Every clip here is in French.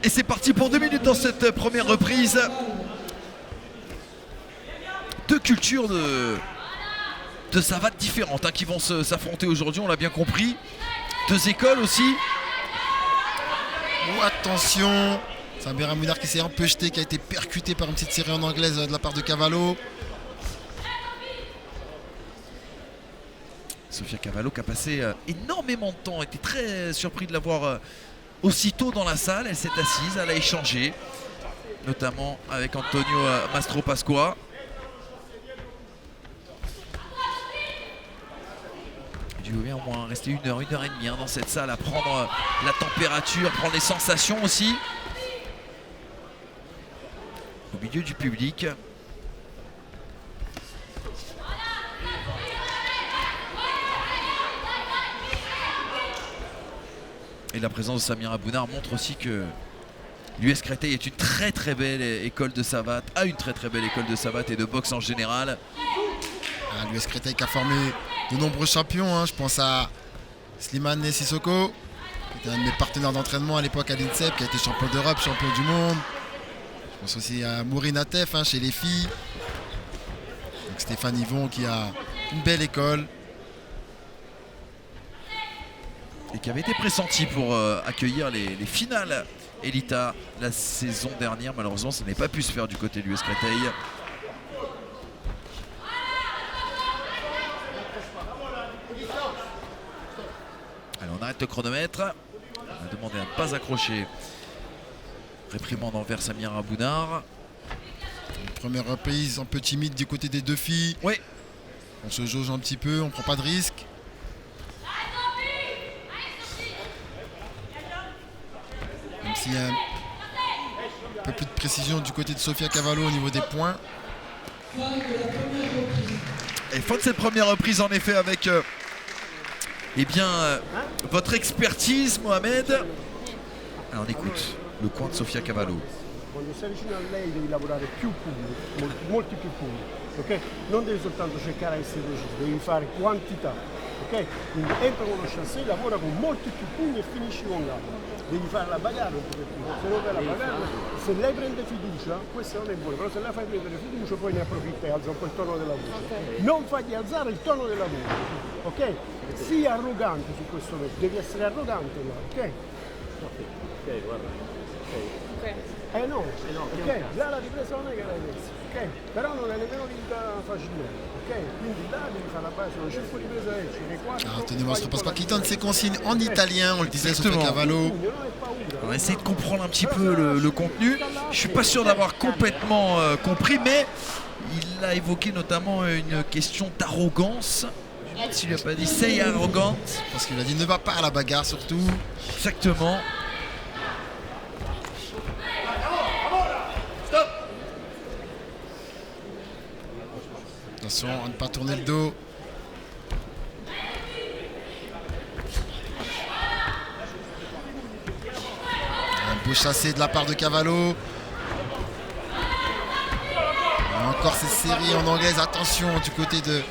Et c'est parti pour 2 minutes dans cette première reprise. Deux cultures de savates différentes qui vont s'affronter aujourd'hui, on l'a bien compris. Deux écoles aussi. Oh, attention, Samir Abounar qui s'est un peu jeté, qui a été percuté par une petite série en anglaise de la part de Cavallo. Sofia Cavallo qui a passé énormément de temps, était très surpris de la voir aussitôt dans la salle. Elle s'est assise, elle a échangé, notamment avec Antonio Mastro Pasqua. Il doit bien au moins rester une heure et demie dans cette salle à prendre la température, prendre les sensations aussi. Au milieu du public. Et la présence de Samir Abounar montre aussi que l'US Créteil est une très belle école de savate, une très belle école de savate et de boxe en général. L'US Créteil qui a formé de nombreux champions, je pense à Slimane Sissoko, qui était un de mes partenaires d'entraînement à l'époque à l'INSEP, qui a été champion d'Europe, champion du monde. Je pense aussi à Mourine Atef chez les filles. Donc Stéphane Yvon qui a une belle école. Et qui avait été pressenti pour accueillir les finales Elita la saison dernière. Malheureusement, ça n'est pas pu se faire du côté de l'US Créteil. Allez, on arrête le chronomètre. On a demandé à ne pas accrocher. Réprimande envers Samir Abounar. Une première reprise un peu timide du côté des deux filles. Oui. On se jauge un petit peu, on ne prend pas de risque. Même s'il y a un peu plus de précision du côté de Sofia Cavallo au niveau des points. Et fin de cette première reprise en effet avec votre expertise, Mohamed. Alors on écoute le coin de Sofia Cavallo. Quando sei vicino a lei devi lavorare più punti, molti più punti, ok? Non devi soltanto cercare di essere preciso, devi fare quantità, ok? Quindi entra con lo chassé, lavora con molti più punti e finisci con l'altro. Devi fare la bagarre un pochettino, se non fai la bagarre, se lei prende fiducia, questo non è buono, però se lei fai prendere fiducia poi ne approfitta e alza un po' il tono della voce. Okay. Non fagli alzare il tono della voce, ok? Sii arrogante su questo momento, devi essere arrogante là, ok? Ok, guarda. Okay. No, ok, già la ripresa non è che l'hai messa, ok? Però non è nemmeno vinta facilmente, ok? Quindi là devi fare la base, sono 5 riprese esci, Antonio Mastro Pasqua qui donne ses consignes en italien, on le disait, Sofia Cavallo. On va essayer de comprendre un petit peu le contenu. Je suis pas sûr d'avoir complètement compris, mais il a évoqué notamment une question d'arrogance. S'il lui a pas dit sei arrogante. Parce qu'il a dit ne va pas à la bagarre surtout. Exactement. Attention à ne pas tourner le dos. Un beau chassé de la part de Cavallo. Et encore ces séries en anglaise. Attention du côté de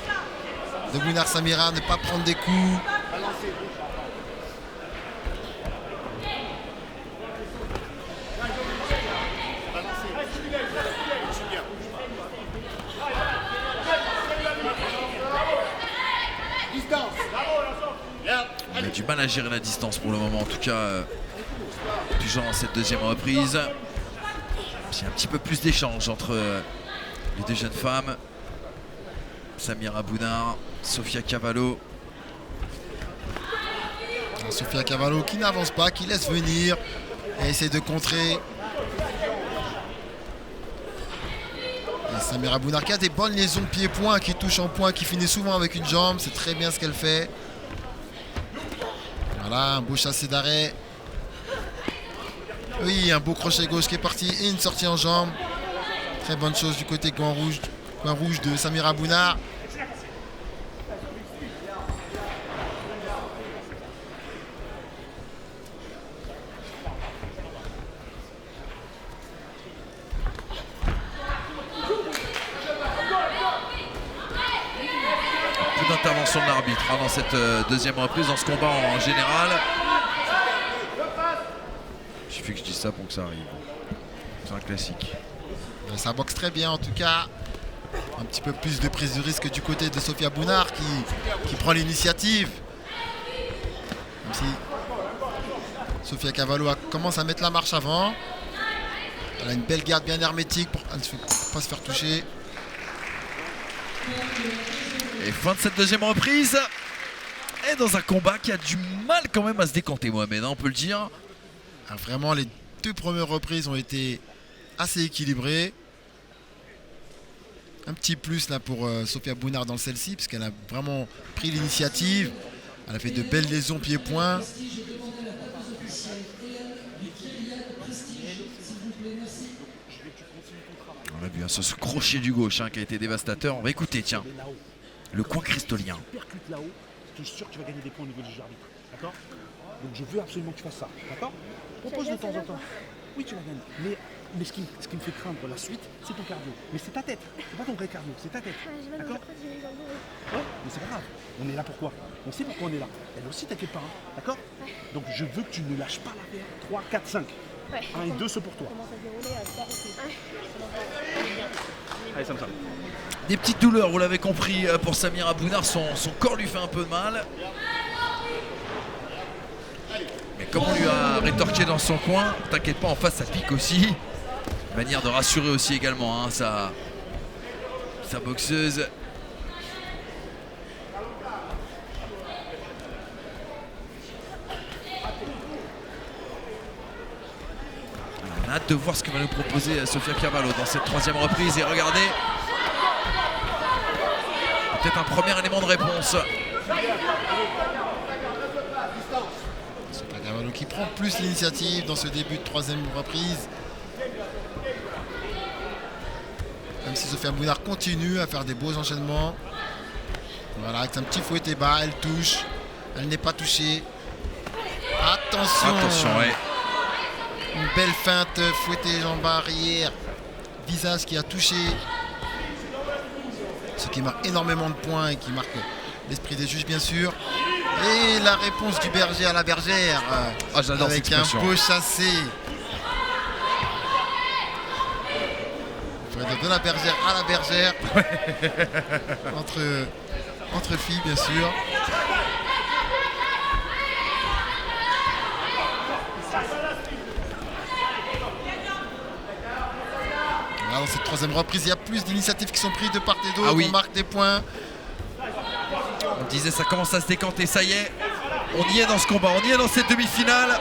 Gounar Samira, ne pas prendre des coups. On a du mal à gérer la distance pour le moment, en tout cas, toujours dans cette deuxième reprise. Il y a un petit peu plus d'échange entre les deux jeunes femmes. Samir Abounar, Sofia Cavallo. Sofia Cavallo qui n'avance pas, qui laisse venir et essaie de contrer. Et Samir Abounar qui a des bonnes liaisons pied-point, qui touche en point, qui finit souvent avec une jambe. C'est très bien ce qu'elle fait. Voilà, un beau chassé d'arrêt. Oui, un beau crochet gauche qui est parti et une sortie en jambe. Très bonne chose du côté coin rouge de Samir Abounar. Intervention de l'arbitre dans cette deuxième reprise, dans ce combat en général. Je suffit que je dise ça pour que ça arrive. C'est un classique. Ça boxe très bien en tout cas. Un petit peu plus de prise de risque du côté de Sofia Bounard qui prend l'initiative. Même si Sofia Cavallo commence à mettre la marche avant. Elle a une belle garde bien hermétique pour ne pas se faire toucher. Et fin de cette deuxième reprise. Et dans un combat qui a du mal quand même à se décanter, Mohamed, hein, on peut le dire. Alors vraiment, les deux premières reprises ont été assez équilibrées. Un petit plus là pour Sofia Bounard dans celle-ci, puisqu'elle a vraiment pris l'initiative. Elle a fait de belles lésions pieds-poings. On a vu ce crochet du gauche qui a été dévastateur. On va écouter, tiens, le coin cristolien. Percute là-haut, je suis sûr que tu vas gagner des points au niveau du jeu arbitre. D'accord? Donc je veux absolument que tu fasses ça. D'accord? Je propose de temps en temps. Oui, tu vas gagner. Mais ce qui me fait craindre la suite, c'est ton cardio. Mais c'est ta tête. C'est pas ton vrai cardio, c'est ta tête. D'accord? Ouais, mais c'est pas grave. On est là pourquoi? On sait pourquoi on est là. Elle aussi, t'inquiète pas. Hein. D'accord? Donc je veux que tu ne lâches pas l'arrière. 3, 4, 5. 1 et 2, c'est pour toi. Allez, ça me semble. Des petites douleurs, vous l'avez compris, pour Samira Bounard. Son corps lui fait un peu de mal. Mais comme on lui a rétorqué dans son coin, t'inquiète pas, en face ça pique aussi. Manière de rassurer aussi également sa boxeuse. On a hâte de voir ce que va nous proposer Sofia Cavallo dans cette troisième reprise. Et regardez, peut-être un premier élément de réponse. Sofia Cavallo qui prend plus l'initiative dans ce début de troisième reprise. Même si Sofia Bounard continue à faire des beaux enchaînements. Voilà, avec un petit fouetté bas, elle touche. Elle n'est pas touchée. Attention, ouais. Une belle feinte, fouetté jambe arrière. Visage qui a touché. Ce qui marque énormément de points et qui marque l'esprit des juges bien sûr. Et la réponse du berger à la bergère. J'adore avec cette un expression. beau chassé. De la bergère à la bergère. entre filles bien sûr. Là, dans cette troisième reprise, il y a plus d'initiatives qui sont prises de part et d'autre. Ah oui. On marque des points. On disait ça commence à se décanter, ça y est. On y est dans ce combat, on y est dans cette demi-finale.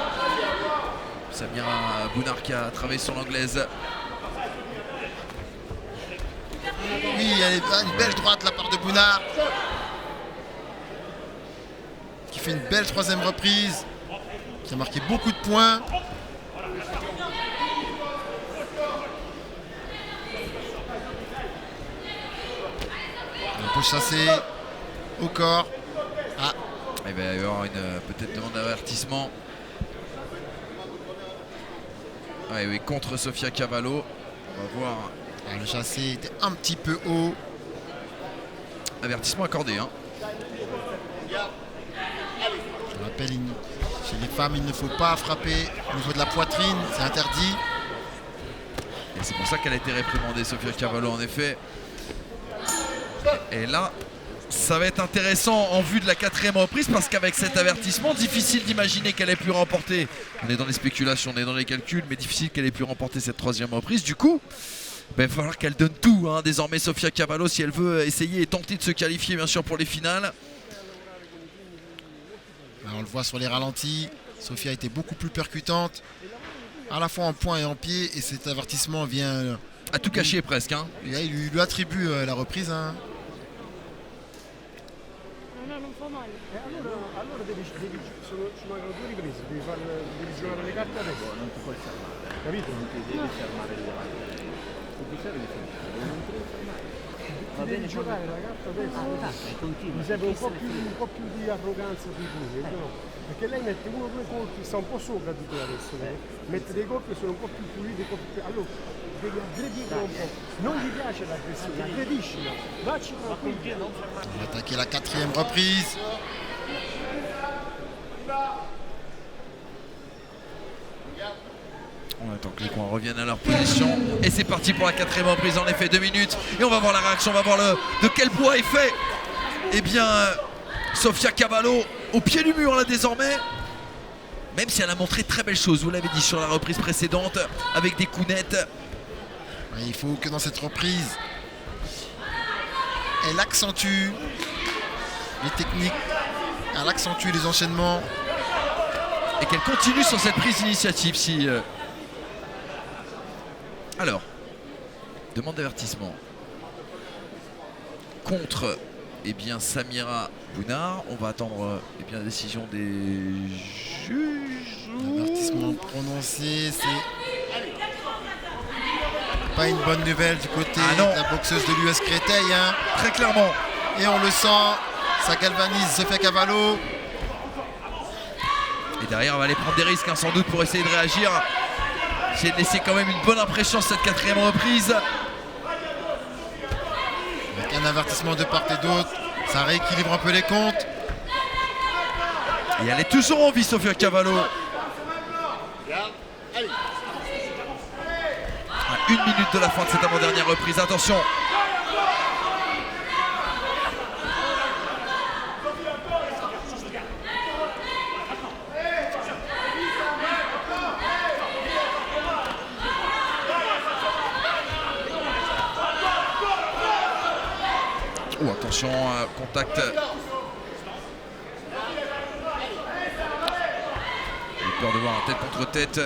Samira Bounard qui a travaillé son anglaise. Oui, elle est une belle droite de la part de Bounard. Qui fait une belle troisième reprise. Qui a marqué beaucoup de points. Un peu chassé au corps. Ah. Il va y avoir une peut-être demande d'avertissement. Ouais, oui, contre Sofia Cavallo. On va voir. Ah, le chassé était un petit peu haut. Avertissement accordé. Je rappelle, chez les femmes, il ne faut pas frapper au niveau de la poitrine. C'est interdit. Et c'est pour ça qu'elle a été réprimandée, Sofia Cavallo, en effet. Et là, ça va être intéressant en vue de la quatrième reprise, parce qu'avec cet avertissement, difficile d'imaginer qu'elle ait pu remporter. On est dans les spéculations, on est dans les calculs, mais difficile qu'elle ait pu remporter cette troisième reprise. Du coup, il va falloir qu'elle donne tout, désormais, Sofia Cavallo, si elle veut essayer et tenter de se qualifier, bien sûr, pour les finales. Alors, on le voit sur les ralentis. Sofia était beaucoup plus percutante, à la fois en poing et en pied. Et cet avertissement vient à tout cacher presque. Et là, il lui attribue la reprise. Allora devi, ci mancano 2 riprese, devi giocare le carte adesso. Non ti puoi fermare. Capito? Non ti devi fermare il davanti. Se ti serve va bene giocare la carta adesso. Mi serve un po' più di arroganza sui pugni, no? Perché lei mette 1 o 2 colpi, sta un po' sopra di te adesso, mette dei colpi che sono un po' più puliti, un po' più... Allora devi aggredirlo un po', non gli piace l'aggressione, aggrediscilo, vacci tranquillo. On va attaquer la quatrième reprise. On attend que les coins reviennent à leur position. Et c'est parti pour la 4e reprise, en effet, 2 minutes. Et on va voir la réaction, on va voir de quel poids est fait. Eh bien, Sofia Cavallo au pied du mur là désormais. Même si elle a montré très belles choses, vous l'avez dit sur la reprise précédente, avec des coups nets. Il faut que dans cette reprise, elle accentue les techniques, elle accentue les enchaînements. Et qu'elle continue sur cette prise d'initiative. Si, Alors, demande d'avertissement contre Samira Bounard. On va attendre la décision des juges. L'avertissement prononcé, c'est pas une bonne nouvelle du côté de la boxeuse de l'US Créteil. Hein. Très clairement. Et on le sent, ça galvanise Sofia Cavallo. Et derrière, on va aller prendre des risques sans doute pour essayer de réagir. Essayer de laisser quand même une bonne impression cette 4e reprise. Avec un avertissement de part et d'autre, ça rééquilibre un peu les comptes. Et elle est toujours en vie, Sofia Cavallo. À 1 minute de la fin de cette avant-dernière reprise. Attention. Oh, attention, contact. J'ai peur de voir un tête contre tête.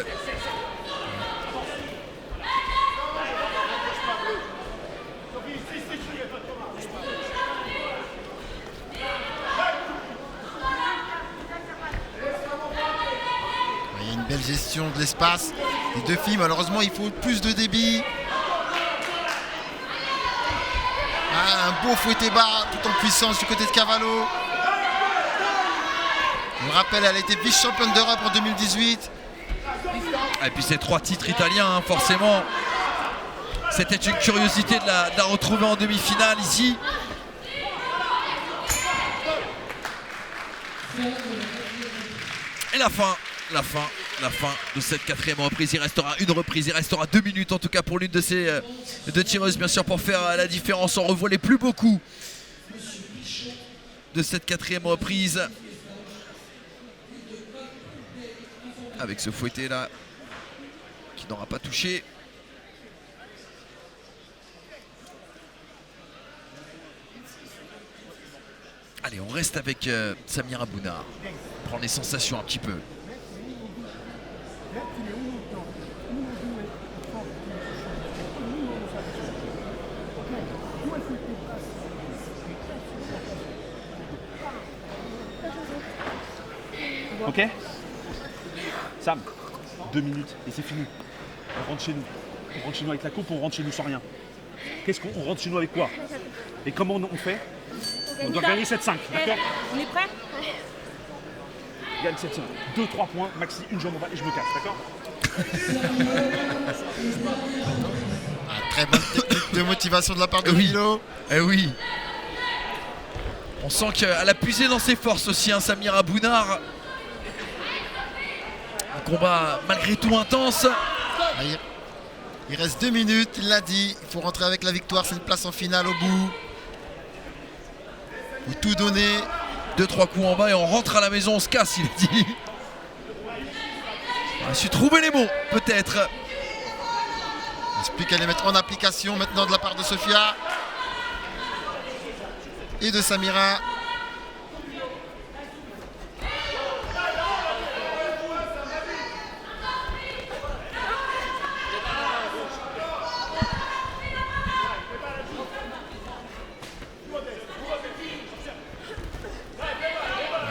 Il y a une belle gestion de l'espace. Les deux filles, malheureusement, il faut plus de débit. Un beau fouetté bas, tout en puissance du côté de Cavallo. Je me rappelle, elle était vice-championne d'Europe en 2018. Et puis ces 3 titres italiens, hein, forcément. C'était une curiosité de la retrouver en demi-finale ici. Et la fin de cette 4e reprise. Il restera une reprise, il restera 2 minutes en tout cas pour l'une de ces deux tireuses, bien sûr, pour faire la différence. On revoit les plus beaux coups de cette 4e reprise. Avec ce fouetté là qui n'aura pas touché. Allez, on reste avec Samira Bounard. Prendre les sensations un petit peu. Ok Sam, 2 minutes et c'est fini. On rentre chez nous. On rentre chez nous avec la coupe, on rentre chez nous sans rien. Qu'est-ce qu'on rentre chez nous avec quoi? Et comment on fait? On doit gagner 7-5, d'accord? On est prêt? Gagne 7-5. 2-3 points, maxi, une jambe en bas et je me casse, d'accord? Très bonne technique de motivation de la part de Milo. Eh oui. On sent qu'elle a puisé dans ses forces aussi, hein, Samira Bounard. Un combat malgré tout intense. Il reste 2 minutes, il l'a dit. Il faut rentrer avec la victoire, c'est une place en finale au bout. Il faut tout donner. 2-3 coups en bas et on rentre à la maison, on se casse, il a dit. On a su trouver les mots, peut-être. Il reste plus qu'à les mettre en application maintenant de la part de Sofia et de Samira.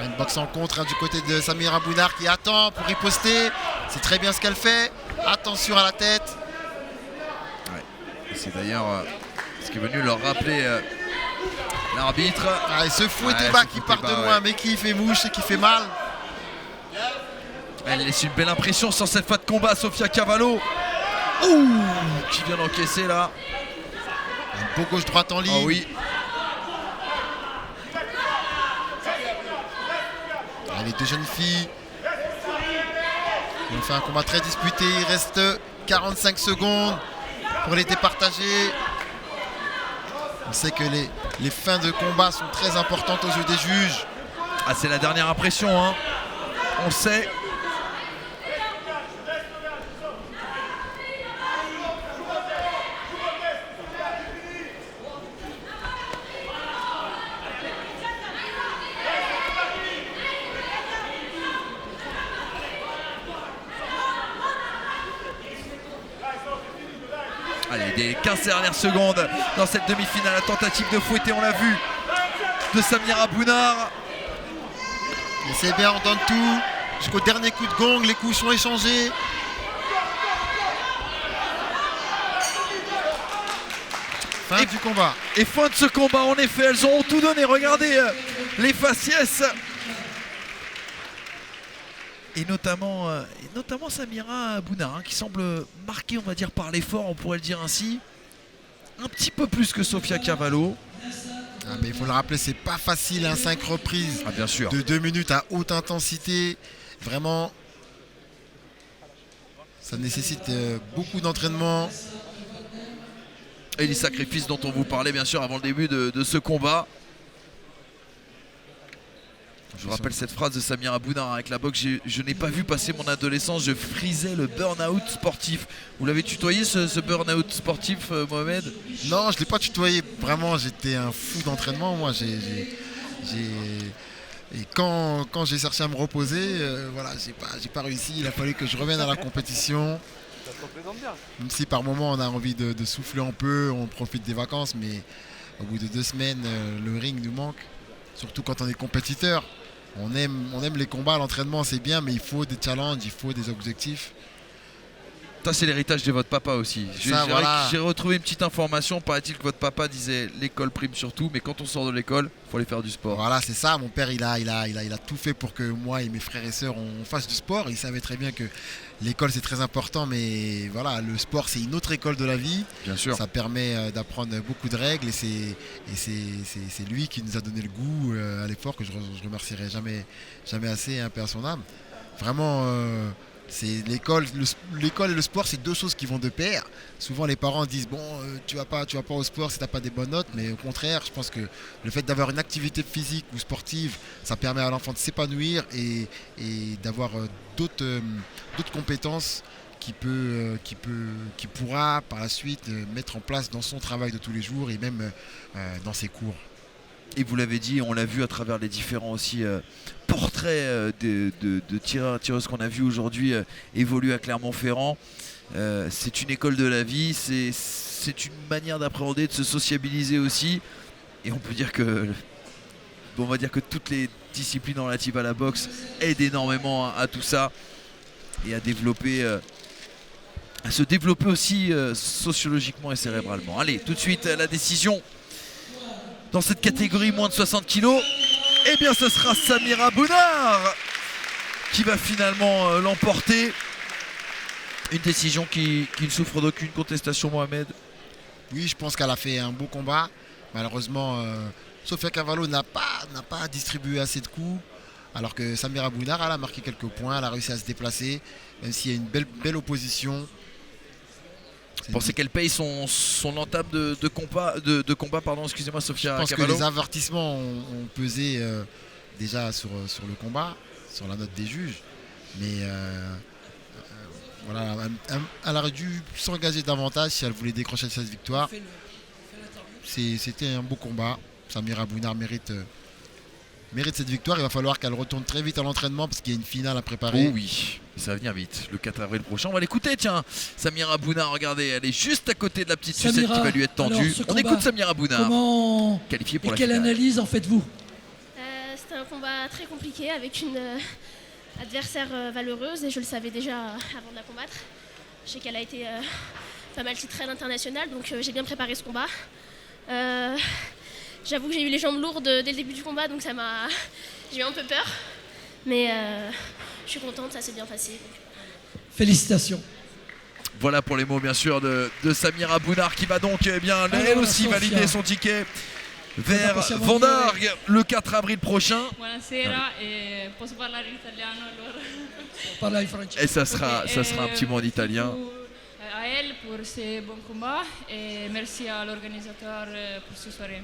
Une boxe en contre, hein, du côté de Samira Bounard qui attend pour riposter. C'est très bien ce qu'elle fait. Attention à la tête. Ouais. C'est d'ailleurs ce qui est venu leur rappeler l'arbitre. Et ce fouetté bas qui part de loin, mais qui fait mouche et qui fait mal. Elle laisse une belle impression sur cette fois de combat, Sofia Cavallo. Ouh, qui vient d'encaisser là. Un beau gauche-droite en ligne. Oh oui. Les deux jeunes filles Ils ont fait un combat très disputé. Il reste 45 secondes pour les départager. On sait que les fins de combat sont très importantes aux yeux des juges. Ah, c'est la dernière impression, hein. On sait. Allez, des 15 dernières secondes dans cette demi-finale. La tentative de fouetter, on l'a vu, de Samir Abounar. Et c'est bien, on donne tout. Jusqu'au dernier coup de gong, les coups sont échangés. Fin du combat. Et fin de ce combat, en effet, elles ont tout donné. Regardez les faciès. Et notamment Samira Abounar, hein, qui semble marquée, on va dire, par l'effort, on pourrait le dire ainsi. Un petit peu plus que Sofia Cavallo. Ah, mais il faut le rappeler, c'est pas facile, hein, 5 reprises bien sûr. de 2 minutes à haute intensité. Vraiment, ça nécessite beaucoup d'entraînement. Et les sacrifices dont on vous parlait bien sûr avant le début de ce combat. Je vous rappelle cette phrase de Samir Abounar avec la boxe. Je n'ai pas vu passer mon adolescence, je frisais le burn-out sportif. Vous l'avez tutoyé ce burn-out sportif, Mohamed? Non, je ne l'ai pas tutoyé. Vraiment, j'étais un fou d'entraînement. Moi, et quand j'ai cherché à me reposer, voilà, j'ai pas réussi. Il a fallu que je revienne à la compétition. Même si par moment on a envie de souffler un peu, on profite des vacances, mais au bout de 2 semaines, le ring nous manque. Surtout quand on est compétiteur. On aime les combats, l'entraînement c'est bien, mais il faut des challenges, il faut des objectifs. Ça, c'est l'héritage de votre papa aussi. J'ai retrouvé une petite information. Paraît-il que votre papa disait l'école prime surtout, mais quand on sort de l'école, il faut aller faire du sport. Voilà, c'est ça. Mon père, il a tout fait pour que moi et mes frères et sœurs on fasse du sport. Il savait très bien que l'école c'est très important, mais voilà, le sport c'est une autre école de la vie. Bien sûr. Ça permet d'apprendre beaucoup de règles et c'est lui qui nous a donné le goût à l'effort que je remercierai jamais assez, un peu à son âme. Vraiment. C'est l'école et le sport, c'est 2 choses qui vont de pair. Souvent les parents disent bon, tu vas pas au sport si tu n'as pas des bonnes notes, mais au contraire, je pense que le fait d'avoir une activité physique ou sportive, ça permet à l'enfant de s'épanouir et d'avoir d'autres compétences qui pourra par la suite mettre en place dans son travail de tous les jours et même dans ses cours. Et vous l'avez dit, on l'a vu à travers les différents aussi portraits de tireurs et tireuses qu'on a vu aujourd'hui évoluer à Clermont-Ferrand. C'est une école de la vie, c'est une manière d'appréhender, de se sociabiliser aussi. Et on peut dire que, on va dire que toutes les disciplines relatives à la boxe aident énormément à tout ça et à se développer aussi sociologiquement et cérébralement. Allez, tout de suite la décision. Dans cette catégorie moins de 60 kg, eh bien ce sera Samir Abounar qui va finalement l'emporter. Une décision qui ne souffre d'aucune contestation, Mohamed. Oui, je pense qu'elle a fait un beau combat. Malheureusement, Sofia Cavallo n'a pas distribué assez de coups. Alors que Samir Abounar, elle a marqué quelques points, elle a réussi à se déplacer, même s'il y a une belle opposition. Vous pensez qu'elle paye son entame de combat, excusez-moi, Sofia Cavallo? Je pense que les avertissements ont pesé déjà sur le combat, sur la note des juges. Mais voilà, elle aurait dû s'engager davantage si elle voulait décrocher cette victoire. C'était un beau combat. Samir Abounar mérite cette victoire. Il va falloir qu'elle retourne très vite à l'entraînement parce qu'il y a une finale à préparer. Oh oui, ça va venir vite. Le 4 avril prochain, on va l'écouter. Tiens, Samir Abounar, regardez, elle est juste à côté de la petite sucette qui va lui être tendue. On écoute Samir Abounar. Qualifié pour la finale. Quelle analyse en faites-vous? C'était un combat très compliqué avec une adversaire valeureuse et je le savais déjà avant de la combattre. Je sais qu'elle a été pas mal titrée à l'international, donc j'ai bien préparé ce combat. J'avoue que j'ai eu les jambes lourdes dès le début du combat, donc j'ai eu un peu peur. Mais je suis contente, ça s'est bien passé. Félicitations. Voilà pour les mots bien sûr de Samir Abounar qui va donc elle aussi valider son ticket vers Vandargue le 4 avril prochain. Buonasera, e posso parlare in italiano allora? Parla in francese. Et ça sera un petit mot en italien. À elle pour ses bons combats et merci à l'organisateur pour ce soirée.